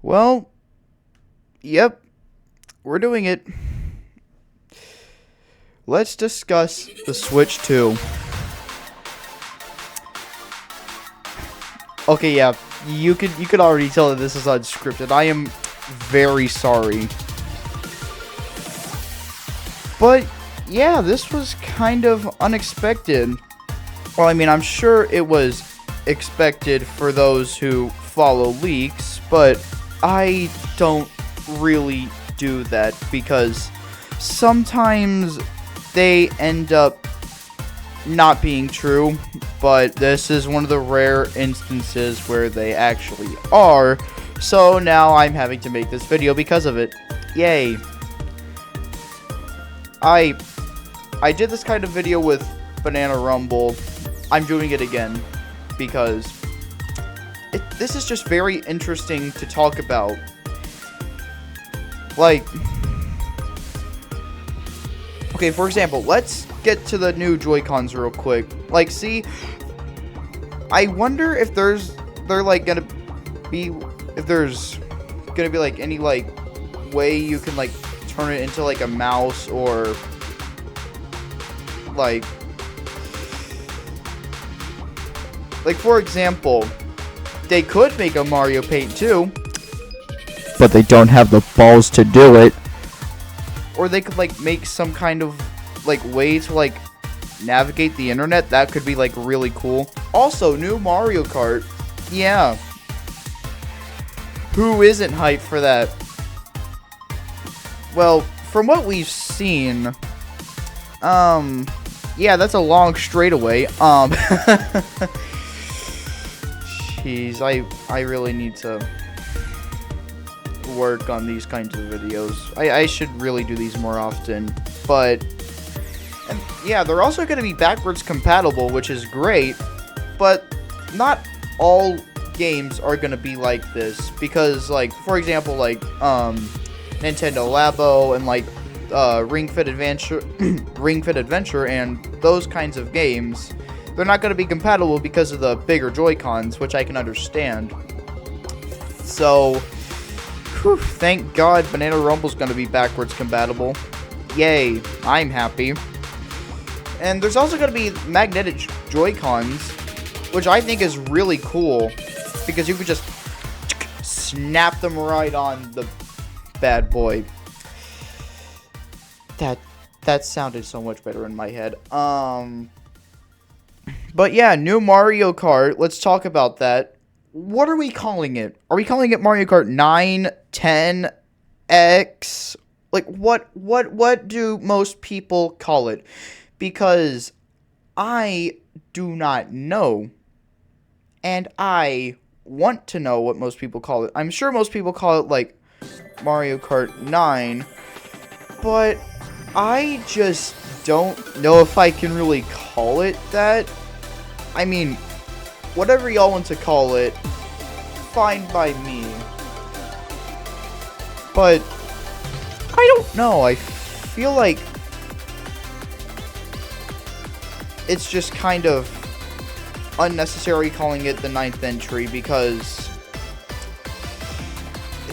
Well, yep, we're doing it. Let's discuss the Switch 2. Okay, yeah, you could already tell that this is unscripted. I am very sorry. But yeah, this was kind of unexpected. Well, I mean, I'm sure it was expected for those who follow leaks, but I don't really do that because sometimes they end up not being true, but this is one of the rare instances where they actually are. So now I'm having to make this video because of it. Yay. I did this kind of video with Banana Rumble. I'm doing it again because this is just very interesting to talk about. Like, okay, for example, let's get to the new Joy-Cons real quick. Like, see, I wonder if there's like gonna be like any like way you can like turn it into like a mouse or like for example, they could make a Mario Paint 2, but they don't have the balls to do it. Or they could like make some kind of like way to like navigate the internet. That could be like really cool. Also, new Mario Kart. Yeah. Who isn't hyped for that? Well, from what we've seen, yeah, that's a long straightaway. Jeez, I really need to work on these kinds of videos. I should really do these more often. But, and yeah, they're also going to be backwards compatible, which is great. But not all games are going to be like this. Because, like, for example, like, Nintendo Labo and, like, Ring Fit Adventure and those kinds of games, they're not going to be compatible because of the bigger Joy-Cons, which I can understand. So, whew, thank God Banana Rumble's going to be backwards compatible. Yay, I'm happy. And there's also going to be magnetic Joy-Cons, which I think is really cool, because you could just snap them right on the bad boy. That sounded so much better in my head. But yeah, new Mario Kart. Let's talk about that. What are we calling it? Are we calling it Mario Kart 9, 10, X? Like, what do most people call it? Because I do not know. And I want to know what most people call it. I'm sure most people call it, like, Mario Kart 9. But I just don't know if I can really call it that. I mean, whatever y'all want to call it, fine by me. But I don't know. I feel like it's just kind of unnecessary calling it the 9th entry because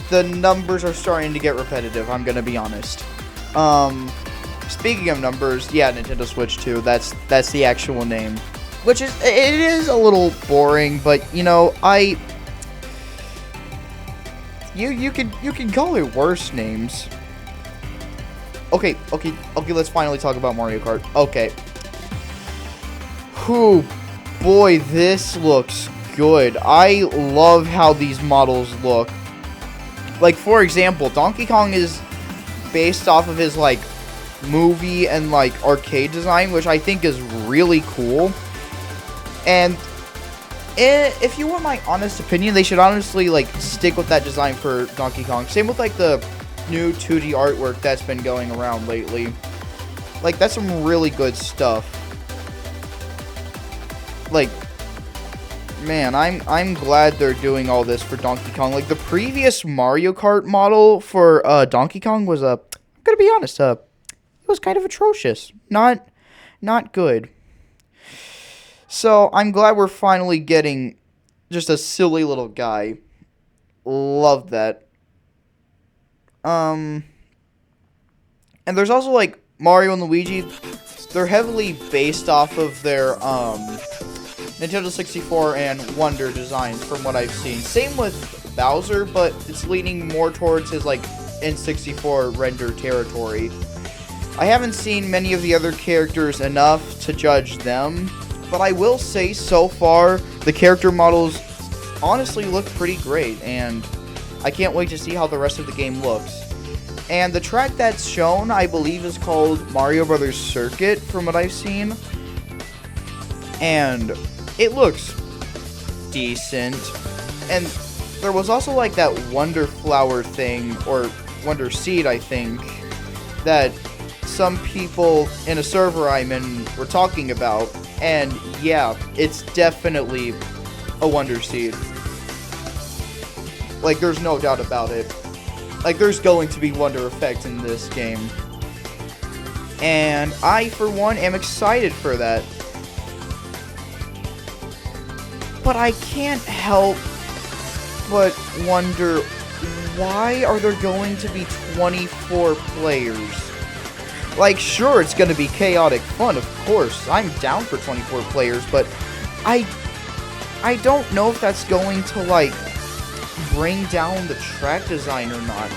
the numbers are starting to get repetitive, I'm gonna be honest. Speaking of numbers, yeah, Nintendo Switch 2, that's the actual name. Which is, it is a little boring, but, you know, you can call it worse names. Okay, let's finally talk about Mario Kart. Okay. Whew, boy, this looks good. I love how these models look. Like, for example, Donkey Kong is based off of his, like, movie and, like, arcade design, which I think is really cool. And if you want my honest opinion, they should honestly, like, stick with that design for Donkey Kong. Same with, like, the new 2D artwork that's been going around lately. Like, that's some really good stuff. Like, man, I'm glad they're doing all this for Donkey Kong. Like, the previous Mario Kart model for Donkey Kong was, I'm gonna be honest, it was kind of atrocious. Not good. So, I'm glad we're finally getting just a silly little guy. Love that. And there's also like Mario and Luigi. They're heavily based off of their Nintendo 64 and Wonder designs from what I've seen. Same with Bowser, but it's leaning more towards his like N64 render territory. I haven't seen many of the other characters enough to judge them, but I will say so far the character models honestly look pretty great, and I can't wait to see how the rest of the game looks. And the track that's shown, I believe, is called Mario Brothers Circuit, from what I've seen. And it looks decent. And there was also like that Wonder Flower thing, or Wonder Seed, I think, that some people in a server I'm in were talking about. And yeah, it's definitely a Wonder Seed. Like, there's no doubt about it. Like, there's going to be Wonder Effect in this game. And I, for one, am excited for that. But I can't help but wonder, why are there going to be 24 players? Like, sure, it's going to be chaotic fun, of course. I'm down for 24 players, but I don't know if that's going to, like, bring down the track design or not.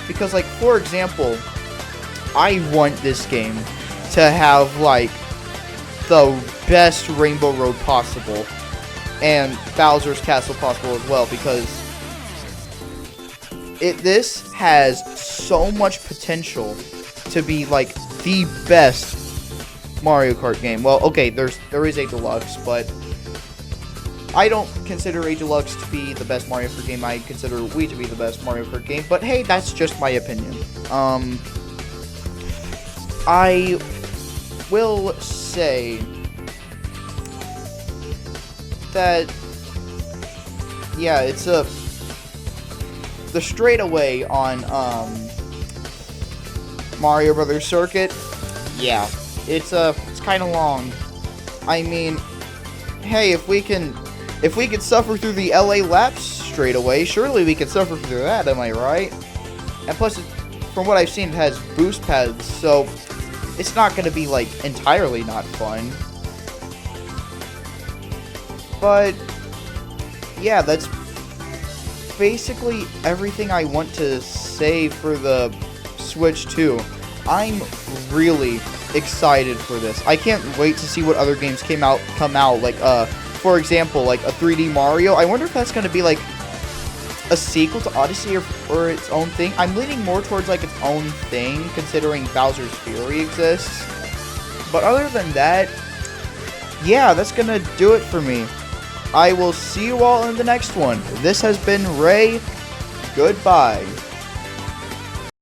Because, like, for example, I want this game to have, like, the best Rainbow Road possible. And Bowser's Castle possible as well, because this has so much potential to be, like, the best Mario Kart game. Well, okay, there is a Deluxe, but I don't consider a Deluxe to be the best Mario Kart game. I consider Wii to be the best Mario Kart game, but hey, that's just my opinion. I will say that, yeah, it's the straightaway on Mario Brothers Circuit. Yeah, it's kind of long. I mean, hey, if we could suffer through the LA laps straight away, surely we could suffer through that, am I right? And plus, from what I've seen, it has boost paths, so it's not going to be, like, entirely not fun. But yeah, that's basically everything I want to say for the Switch 2. I'm really excited for this. I can't wait to see what other games come out. Like, for example, like a 3D Mario. I wonder if that's going to be like a sequel to Odyssey or its own thing. I'm leaning more towards like its own thing, considering Bowser's Fury exists. But other than that, yeah, that's going to do it for me. I will see you all in the next one. This has been Ray. Goodbye.